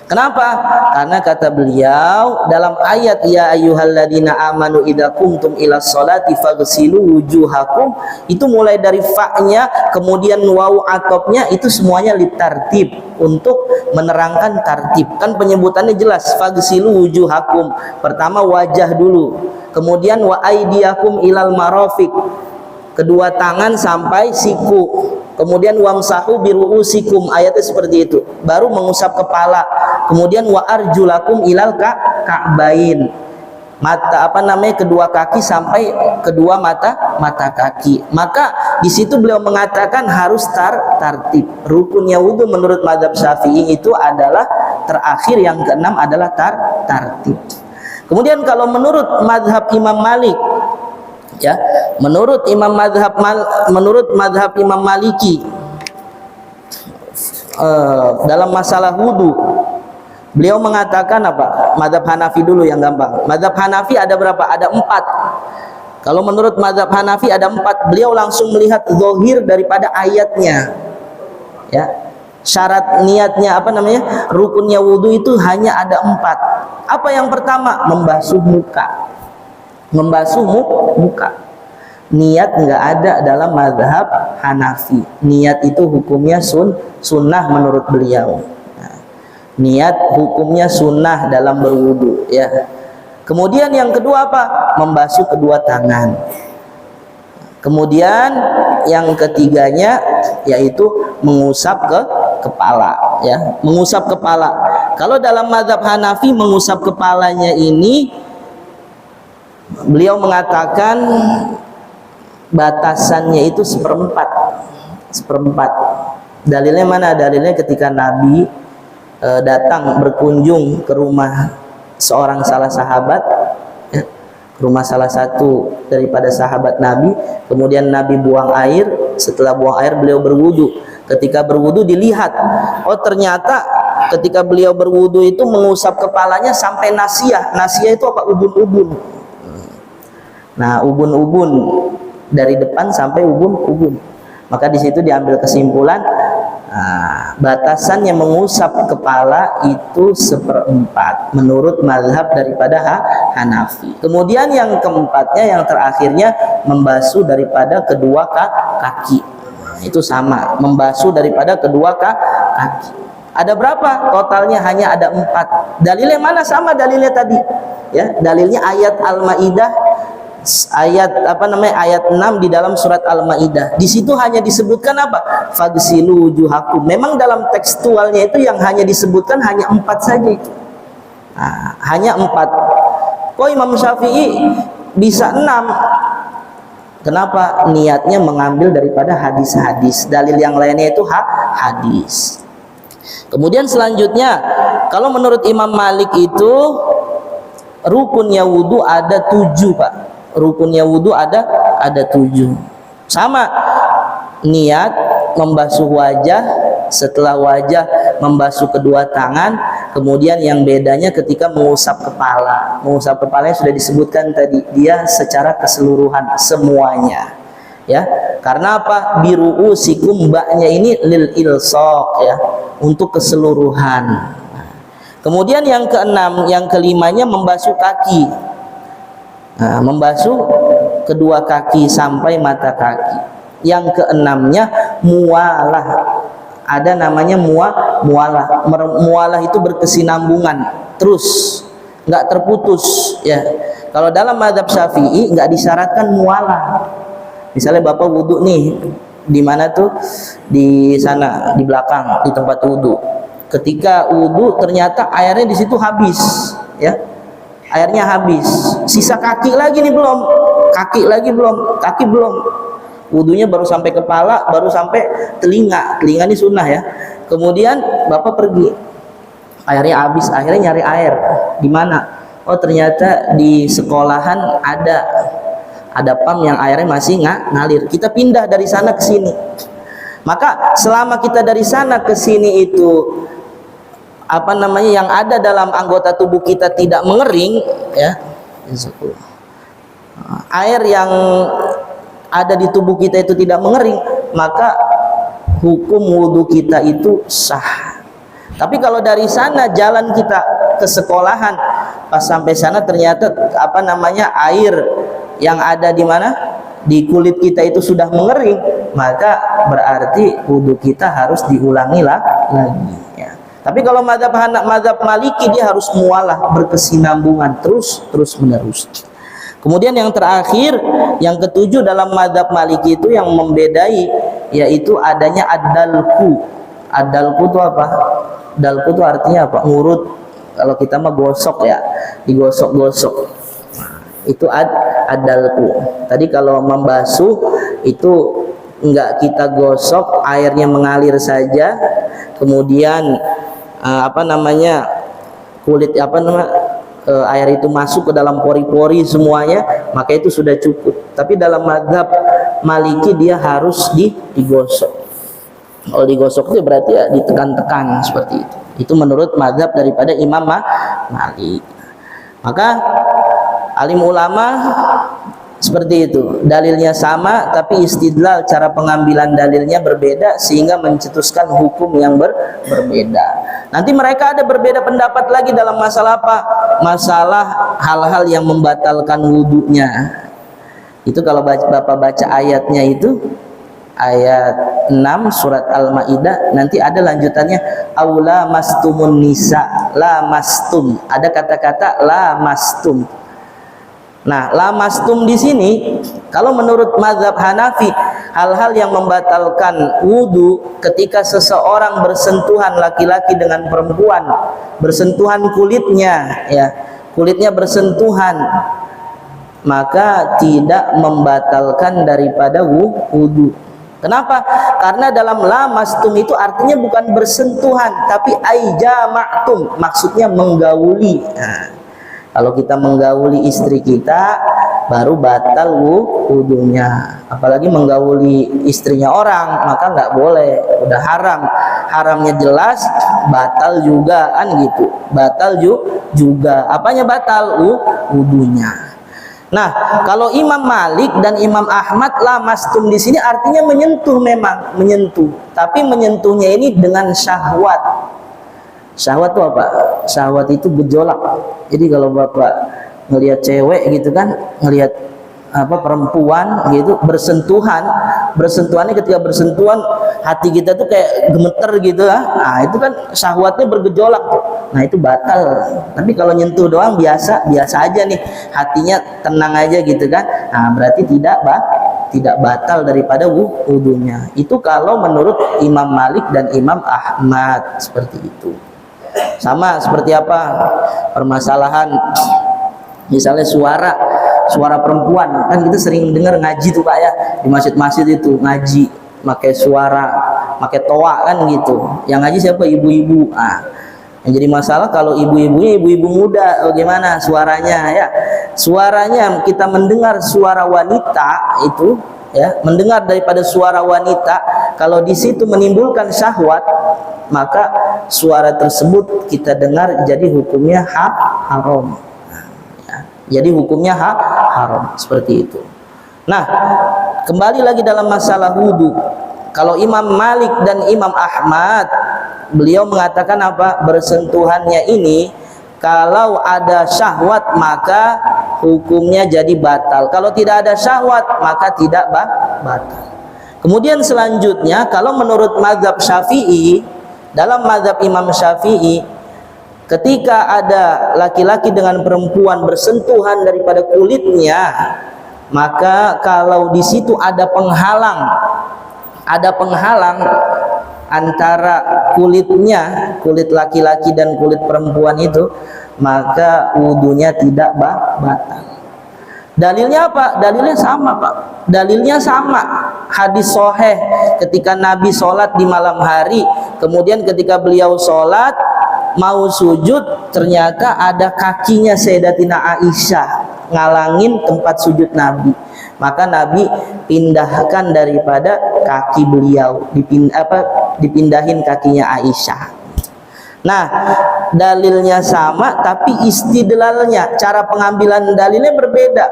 Speaker 1: Kenapa? Karena kata beliau dalam ayat ya ayyuhalladzina amanu idza qumtum ilas sholati faghsilu wujuhakum, itu mulai dari fa-nya kemudian wawu atofnya itu semuanya litartib, untuk menerangkan tartib. Kan penyebutannya jelas, faghsilu wujuhakum, pertama wajah dulu, kemudian wa aydiyakum ilal marafiq, kedua tangan sampai siku, kemudian wamsahu biruusikum, ayatnya seperti itu, baru mengusap kepala, kemudian wa arjulakum ilal ka'bain, mata kedua kaki sampai kedua mata kaki. Maka di situ beliau mengatakan harus tartib. Rukunnya wudu menurut mazhab Syafi'i itu adalah terakhir, yang keenam adalah tartib. Kemudian kalau menurut mazhab Imam Malik, ya, menurut mazhab Imam Maliki, dalam masalah wudu beliau mengatakan apa? Mazhab Hanafi dulu yang gampang. Mazhab Hanafi ada berapa? Ada 4. Kalau menurut mazhab Hanafi ada 4. Beliau langsung melihat zahir daripada ayatnya, ya. Syarat niatnya rukunnya wudu itu hanya ada 4. Apa yang pertama? Membasuh muka. Membasuh muka. Niat nggak ada dalam mazhab Hanafi. Niat itu hukumnya sunnah menurut beliau. Nah, niat hukumnya sunnah dalam berwudu, ya. Kemudian yang kedua apa? Membasuh kedua tangan. Kemudian yang ketiganya yaitu mengusap kepala, ya. Mengusap kepala. Kalau dalam mazhab Hanafi mengusap kepalanya ini beliau mengatakan batasannya itu seperempat. Dalilnya mana? Dalilnya ketika Nabi datang berkunjung ke rumah seorang salah sahabat, ya, ke rumah salah satu daripada sahabat Nabi, kemudian Nabi buang air. Setelah buang air beliau berwudu. Ketika berwudu dilihat, oh ternyata ketika beliau berwudu itu mengusap kepalanya sampai nasiyah. Nasiyah itu apa? Ubun-ubun. Nah, ubun-ubun dari depan sampai ubun-ubun. Maka di situ diambil kesimpulan, batasan yang mengusap kepala itu seperempat menurut mazhab daripada Hanafi. Kemudian yang keempatnya, yang terakhirnya membasuh daripada kedua kaki. Nah, itu sama, membasuh daripada kedua kaki. Ada berapa? Totalnya hanya ada 4. Dalilnya mana? Sama dalilnya tadi, ya. Dalilnya ayat Al-Maidah, ayat ayat 6 di dalam surat Al-Maidah. Di situ hanya disebutkan apa? Faghsilu wujuhakum. Memang dalam tekstualnya itu yang hanya disebutkan hanya 4 saja. Nah, hanya 4. Kok Imam Syafi'i bisa 6? Kenapa? Niatnya mengambil daripada hadis-hadis. Dalil yang lainnya itu hadis. Kemudian selanjutnya, kalau menurut Imam Malik itu rukunnya wudu ada 7, Pak. Rukunnya wudu ada 7. Sama, niat membasuh wajah, setelah wajah membasuh kedua tangan, kemudian yang bedanya ketika mengusap kepala. Mengusap kepalanya sudah disebutkan tadi, dia secara keseluruhan semuanya, ya. Karena apa? Biruusikum, mbaknya ini lil ilsaq, ya, untuk keseluruhan. Kemudian yang keenam, yang kelimanya membasuh kaki. Nah, membasuh kedua kaki sampai mata kaki. Yang keenamnya mualah. Ada namanya mualah. Mualah itu berkesinambungan, terus nggak terputus, ya. Kalau dalam mazhab Syafi'i nggak disyaratkan mualah. Misalnya Bapak wudhu nih, di mana tuh? Di sana, di belakang, di tempat wudhu. Ketika wudhu ternyata airnya di situ habis, ya. Airnya habis, sisa kaki lagi nih belum, kaki belum, wudunya baru sampai kepala, baru sampai telinga ini sunnah, ya. Kemudian Bapak pergi, airnya habis, akhirnya nyari air di mana? Oh ternyata di sekolahan ada pam yang airnya masih ngalir. Kita pindah dari sana ke sini. Maka selama kita dari sana ke sini itu yang ada dalam anggota tubuh kita tidak mengering, ya, air yang ada di tubuh kita itu tidak mengering, maka hukum wudhu kita itu sah. Tapi kalau dari sana jalan kita ke sekolahan, pas sampai sana ternyata air yang ada di mana, di kulit kita itu sudah mengering, maka berarti wudhu kita harus diulangi lagi ya. Tapi kalau mazhab Maliki dia harus mualah, berkesinambungan terus menerus. Kemudian yang terakhir, yang ketujuh dalam mazhab Maliki itu yang membedai, yaitu adanya ad-dalku. Ad-dalku itu apa? Dalku itu artinya apa? Ngurut. Kalau kita mah gosok ya, digosok-gosok. Itu ad-dalku. Tadi kalau membasuh itu enggak kita gosok, airnya mengalir saja, kemudian kulit air itu masuk ke dalam pori-pori semuanya, maka itu sudah cukup. Tapi dalam mazhab Maliki dia harus digosok. Kalau digosok itu berarti ya ditekan-tekan seperti itu. Itu menurut mazhab daripada Imam Malik. Maka alim ulama seperti itu, dalilnya sama tapi istidlal, cara pengambilan dalilnya berbeda sehingga mencetuskan hukum yang berbeda. Nanti mereka ada berbeda pendapat lagi dalam masalah apa? Masalah hal-hal yang membatalkan wudhunya. Itu kalau Bapak baca ayatnya itu, ayat 6 surat Al-Maidah, nanti ada lanjutannya, aula mastumun nisa, la mastum. Ada kata-kata la mastum. Nah, lamastum di sini kalau menurut mazhab Hanafi, hal-hal yang membatalkan wudu ketika seseorang bersentuhan laki-laki dengan perempuan, bersentuhan kulitnya ya, kulitnya bersentuhan, maka tidak membatalkan daripada wudu. Kenapa? Karena dalam lamastum itu artinya bukan bersentuhan tapi aijama'tum, maksudnya menggauli. Nah, kalau kita menggauli istri kita baru batal wudunya. Apalagi menggauli istrinya orang, maka nggak boleh, udah haram. Haramnya jelas, batal juga kan gitu. Batal juga. Apanya batal? Wudunya. Nah, kalau Imam Malik dan Imam Ahmad, lamastum di sini artinya menyentuh, memang menyentuh. Tapi menyentuhnya ini dengan syahwat. Syahwat itu apa? Syahwat itu gejolak. Jadi kalau Bapak ngelihat cewek gitu kan, ngelihat perempuan gitu bersentuhannya ketika bersentuhan hati kita tuh kayak gemeter gitu lah. Nah, itu kan syahwatnya bergejolak tuh. Nah, itu batal. Tapi kalau nyentuh doang biasa aja nih, hatinya tenang aja gitu kan. Nah, berarti tidak batal daripada wudunya. Itu kalau menurut Imam Malik dan Imam Ahmad seperti itu. Sama seperti apa permasalahan misalnya suara perempuan, kan kita sering dengar ngaji tuh Pak ya, di masjid-masjid itu ngaji pakai suara, pakai toa kan gitu. Yang ngaji siapa? Ibu-ibu. Yang jadi masalah kalau ibu-ibunya ibu-ibu muda, bagaimana suaranya ya? Suaranya kita mendengar suara wanita itu ya, mendengar daripada suara wanita, kalau di situ menimbulkan syahwat, maka suara tersebut kita dengar jadi hukumnya haram. Ya, jadi hukumnya haram seperti itu. Nah, kembali lagi dalam masalah wudu. Kalau Imam Malik dan Imam Ahmad, beliau mengatakan apa? Bersentuhannya ini kalau ada syahwat maka hukumnya jadi batal. Kalau tidak ada syahwat maka tidak batal. Kemudian selanjutnya kalau menurut mazhab Syafi'i, dalam mazhab Imam Syafi'i, ketika ada laki-laki dengan perempuan bersentuhan daripada kulitnya, maka kalau di situ ada penghalang antara kulitnya, kulit laki-laki dan kulit perempuan itu, maka wudunya tidak batal. Dalilnya apa? Dalilnya sama Pak. Dalilnya sama. Hadis sahih ketika Nabi sholat di malam hari, kemudian ketika beliau sholat mau sujud, ternyata ada kakinya Sayyidatina Aisyah ngalangin tempat sujud Nabi. Maka Nabi pindahkan daripada kaki beliau, dipindahin kakinya Aisyah. Nah, dalilnya sama tapi istidlalnya, cara pengambilan dalilnya berbeda.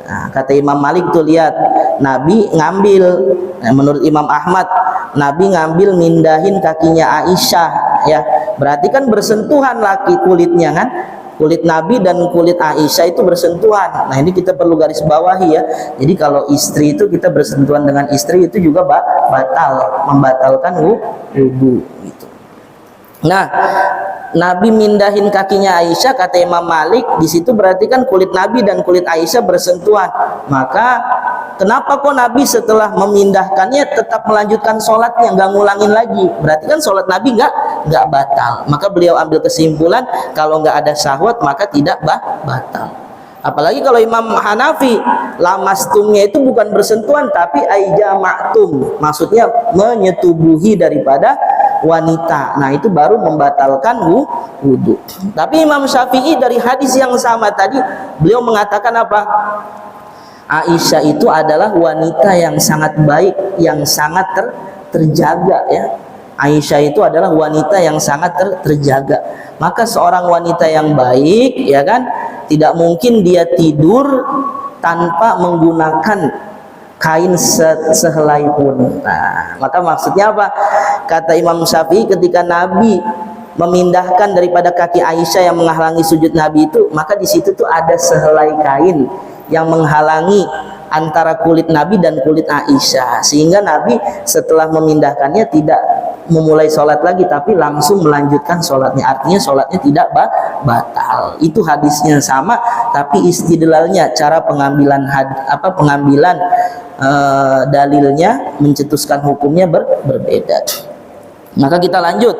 Speaker 1: Nah, kata Imam Malik tuh, lihat, Nabi ngambil, menurut Imam Ahmad, Nabi ngambil mindahin kakinya Aisyah, ya. Berarti kan bersentuhan laki kulitnya kan? Kulit Nabi dan kulit Aisyah itu bersentuhan. Nah, ini kita perlu garis bawahi ya. Jadi kalau istri itu kita bersentuhan dengan istri itu juga membatalkan wudu gitu. Nah, Nabi mindahin kakinya Aisyah, kata Imam Malik, di situ berarti kan kulit Nabi dan kulit Aisyah bersentuhan. Maka kenapa kok Nabi setelah memindahkannya tetap melanjutkan sholatnya, nggak ngulangin lagi? Berarti kan sholat Nabi nggak batal. Maka beliau ambil kesimpulan kalau nggak ada syahwat maka tidak batal. Apalagi kalau Imam Hanafi, lamastumnya itu bukan bersentuhan tapi aijama'tum, maksudnya menyetubuhi daripada wanita. Nah, itu baru membatalkan wudu. Tapi Imam Syafi'i dari hadis yang sama tadi, beliau mengatakan apa? Aisyah itu adalah wanita yang sangat baik, yang sangat terjaga ya. Aisyah itu adalah wanita yang sangat terjaga. Maka seorang wanita yang baik, ya kan, tidak mungkin dia tidur tanpa menggunakan kain sehelai pun. Nah, maka maksudnya apa? Kata Imam Syafi'i, ketika Nabi memindahkan daripada kaki Aisyah yang menghalangi sujud Nabi itu, maka di situ tuh ada sehelai kain yang menghalangi antara kulit Nabi dan kulit Aisyah, sehingga Nabi setelah memindahkannya tidak memulai sholat lagi tapi langsung melanjutkan sholatnya. Artinya sholatnya tidak batal. Itu hadisnya sama tapi istidlalnya, cara pengambilan dalilnya, mencetuskan hukumnya berbeda. Maka kita lanjut.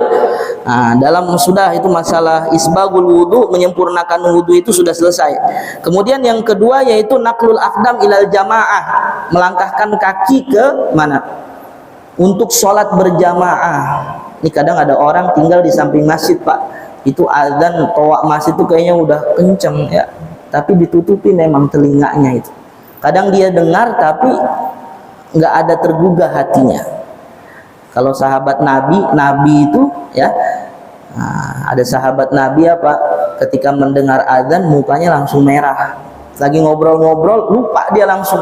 Speaker 1: Nah, dalam sudah itu masalah isbagul wudu, menyempurnakan wudu itu sudah selesai. Kemudian yang kedua yaitu naklul aqdam ilal jamaah, melangkahkan kaki ke mana? Untuk sholat berjamaah. Ini kadang ada orang tinggal di samping masjid, Pak. Itu azan toa masjid itu kayaknya udah kenceng ya, tapi ditutupin memang telinganya itu. Kadang dia dengar tapi nggak ada tergugah hatinya. Kalau sahabat Nabi itu ya, nah, ada sahabat Nabi apa, ketika mendengar azan mukanya langsung merah. Lagi ngobrol-ngobrol lupa dia, langsung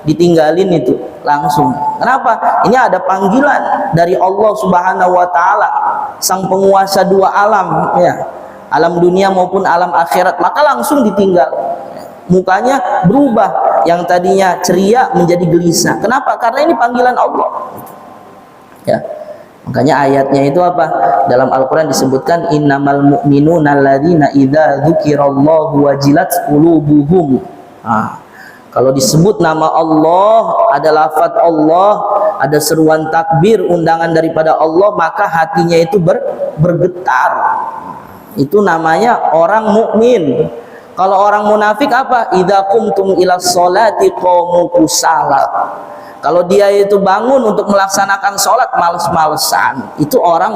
Speaker 1: ditinggalin itu langsung. Kenapa? Ini ada panggilan dari Allah Subhanahu wa taala, sang penguasa dua alam ya, alam dunia maupun alam akhirat, maka langsung ditinggal. Mukanya berubah, yang tadinya ceria menjadi gelisah. Kenapa? Karena ini panggilan Allah. Ya. Makanya ayatnya itu apa? Dalam Al-Qur'an disebutkan innamal mu'minuna alladzina idza dzukirallahu wajilat qulubuhum. Nah, kalau disebut nama Allah, ada lafaz Allah, ada seruan takbir, undangan daripada Allah, maka hatinya itu bergetar. Itu namanya orang mukmin. Kalau orang munafik apa? Idza qumtum ila sholati qamu kusala. Kalau dia itu bangun untuk melaksanakan sholat males-malesan, itu orang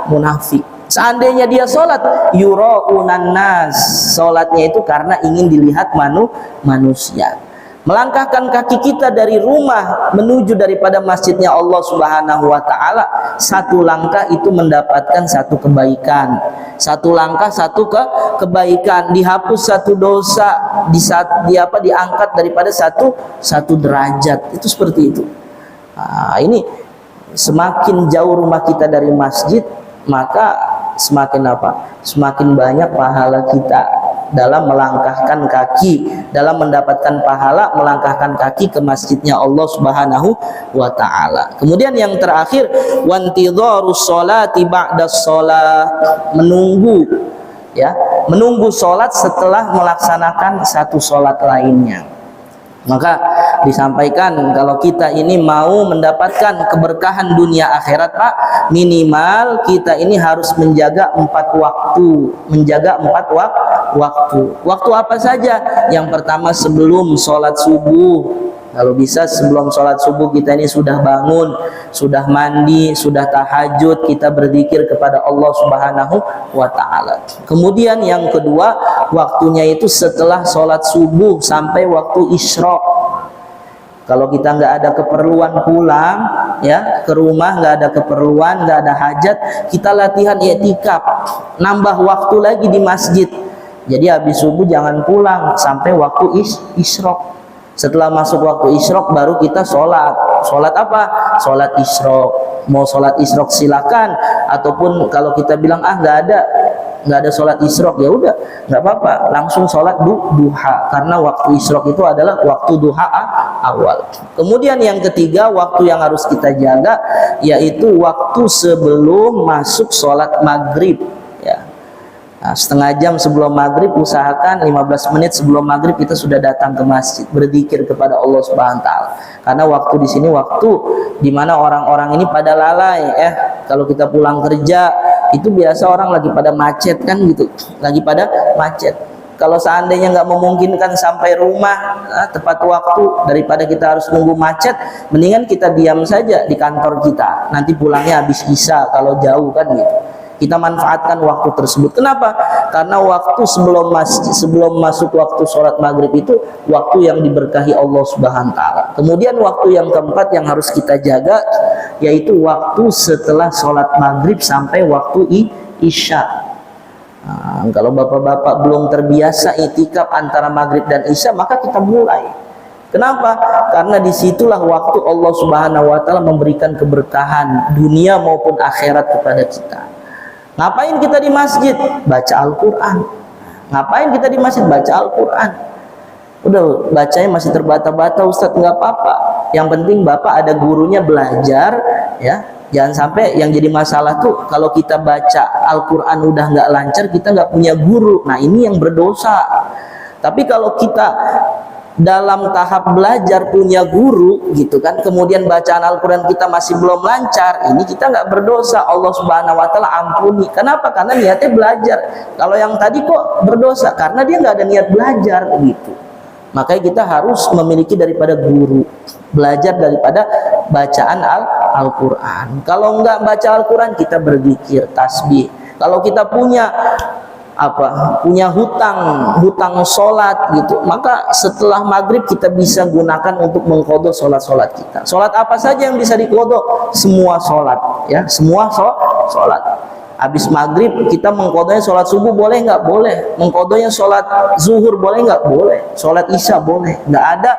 Speaker 1: munafik. Seandainya dia sholat yura'unan nas, sholatnya itu karena ingin dilihat manusia. Melangkahkan kaki kita dari rumah menuju daripada masjidnya Allah Subhanahu wa taala, satu langkah itu mendapatkan satu kebaikan. Satu langkah satu kebaikan, dihapus satu dosa, diangkat daripada satu derajat. Itu seperti itu. Nah, ini semakin jauh rumah kita dari masjid, maka semakin apa? Semakin banyak pahala kita dalam melangkahkan kaki, dalam mendapatkan pahala melangkahkan kaki ke masjidnya Allah Subhanahu wa taala. Kemudian yang terakhir, wantidharus sholati ba'das shalah, menunggu ya, menunggu sholat setelah melaksanakan satu sholat lainnya. Maka disampaikan kalau kita ini mau mendapatkan keberkahan dunia akhirat, Pak, minimal kita ini harus menjaga 4 waktu. Menjaga 4 waktu. Waktu apa saja? Yang pertama sebelum sholat subuh. Kalau bisa sebelum sholat subuh kita ini sudah bangun, sudah mandi, sudah tahajud, kita berzikir kepada Allah Subhanahu wa ta'ala. Kemudian yang kedua, waktunya itu setelah sholat subuh sampai waktu isyraq. Kalau kita nggak ada keperluan pulang ya ke rumah, nggak ada keperluan, nggak ada hajat, kita latihan i'tikaf, nambah waktu lagi di masjid. Jadi habis subuh jangan pulang sampai waktu isyraq. Setelah masuk waktu isyraq baru kita sholat. Sholat apa? Sholat isyraq. Mau sholat isyraq silakan, ataupun kalau kita bilang nggak ada sholat isyraq, ya udah nggak apa-apa, langsung sholat duha, karena waktu isyraq itu adalah waktu duha awal. Kemudian yang ketiga, waktu yang harus kita jaga yaitu waktu sebelum masuk sholat maghrib. Nah, setengah jam sebelum maghrib, usahakan 15 menit sebelum maghrib kita sudah datang ke masjid berzikir kepada Allah Subhanahu wa taala. Karena waktu di sini waktu di mana orang-orang ini pada lalai Kalau kita pulang kerja itu biasa orang lagi pada macet kan gitu, lagi pada macet. Kalau seandainya nggak memungkinkan sampai rumah tepat waktu, daripada kita harus nunggu macet, mendingan kita diam saja di kantor kita. Nanti pulangnya habis isya kalau jauh kan gitu. Kita manfaatkan waktu tersebut. Kenapa? Karena waktu sebelum masuk waktu sholat maghrib itu waktu yang diberkahi Allah Subhanahu wa taala. Kemudian waktu yang keempat yang harus kita jaga yaitu waktu setelah sholat maghrib sampai waktu isya. Nah, kalau bapak-bapak belum terbiasa itikaf antara maghrib dan isya, maka kita mulai. Kenapa? Karena disitulah waktu Allah Subhanahu wa taala memberikan keberkahan dunia maupun akhirat kepada kita. Ngapain kita di masjid? Baca Al-Quran. Ngapain kita di masjid? Baca Al-Quran. Udah bacanya masih terbata-bata, Ustadz, nggak apa-apa. Yang penting Bapak ada gurunya belajar, ya. Jangan sampai yang jadi masalah tuh kalau kita baca Al-Quran udah nggak lancar, kita nggak punya guru. Nah, ini yang berdosa. Tapi kalau kita dalam tahap belajar punya guru gitu kan, kemudian bacaan Al-Quran kita masih belum lancar, ini kita nggak berdosa, Allah Subhanahu wa taala ampuni. Kenapa? Karena niatnya belajar. Kalau yang tadi kok berdosa karena dia nggak ada niat belajar gitu. Makanya kita harus memiliki daripada guru, belajar daripada bacaan Al-Quran. Kalau nggak baca Al-Quran, kita berzikir, tasbih. Kalau kita punya hutang sholat gitu, maka setelah maghrib kita bisa gunakan untuk mengqadha sholat kita. Sholat apa saja yang bisa diqadha? Semua sholat, ya, semua sholat. Habis maghrib kita mengqadhanya sholat subuh, boleh nggak? Boleh. Mengqadhanya sholat zuhur, boleh nggak? Boleh. Sholat isya boleh. Nggak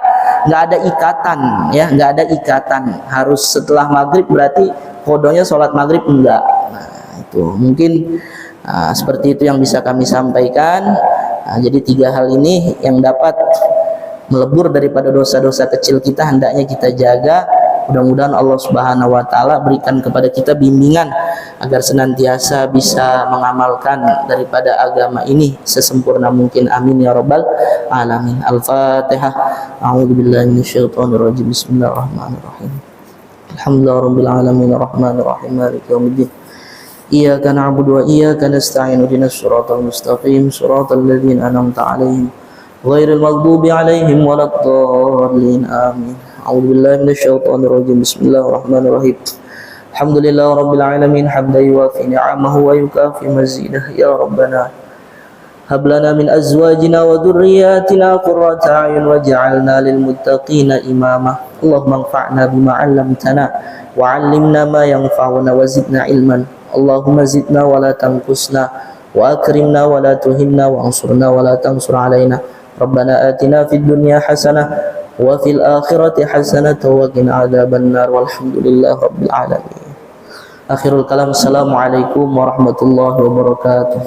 Speaker 1: ada ikatan, ya, nggak ada ikatan harus setelah maghrib berarti qadhanya sholat maghrib, enggak. Nah, itu mungkin seperti itu yang bisa kami sampaikan. Jadi 3 hal ini yang dapat melebur daripada dosa-dosa kecil kita hendaknya kita jaga. Mudah-mudahan Allah Subhanahu wa taala berikan kepada kita bimbingan agar senantiasa bisa mengamalkan daripada agama ini sesempurna mungkin. Amin ya rabbal alamin. Al-Fatihah. A'udzubillahi minasyaitonir rajim. Bismillahirrahmanirrahim. Alhamdulillahirabbil alamin arrahmanir rahim maliki yaumiddin. Iyyaka na'budu wa iyyaka nasta'in ihdinas siratal mustaqim siratal ladzina an'amta 'alaihim ghairil maghdubi 'alaihim waladdallin amin. A'udzu billahi minasyaitonir rajim. Bismillahirrahmanirrahim. Alhamdulillahirabbil alamin hamdan yuwafi ni'amahu wa yukafi mazidah. Ya rabbana hab lana min azwajina wa dhurriyyatina qurrata a'yun waj'alna lil muttaqina imama. Allahumma anfa'na bima 'allamtana wa 'allimna ma yanfa'una wa zidna ilman. Allahumma zidna wa la tanqusna wa akrimna wa la tuhinna wa ansurna wa la tansur alaina. Rabbana atina fid dunya hasanah wa fil akhirati hasanah wa qina adzabannar. Walhamdulillahi rabbil alamin. Akhirul kalam. Assalamualaikum warahmatullahi wabarakatuh.